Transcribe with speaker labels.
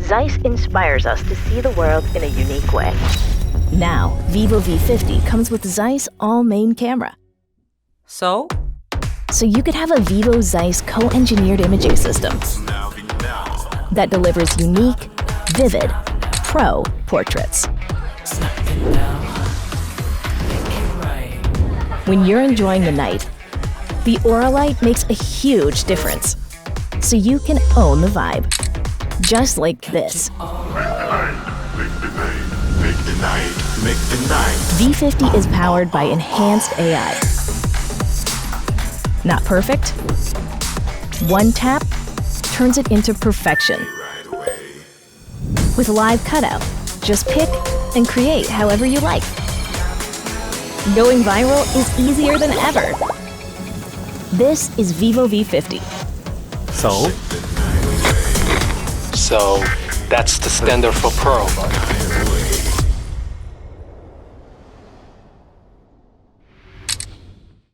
Speaker 1: ZEISS inspires us to see the world in a unique way. Now, Vivo V50 comes with ZEISS all-main camera.
Speaker 2: So
Speaker 1: you could have a Vivo ZEISS co-engineered imaging system that delivers unique, vivid, pro portraits. When you're enjoying the night, the Aura light makes a huge difference. So you can own the vibe. Just like this. V50 is powered by enhanced AI. Not perfect? One tap turns it into perfection. With live cutout, just pick and create however you like. Going viral is easier than ever. This is Vivo V50.
Speaker 3: So that's the standard for Pro.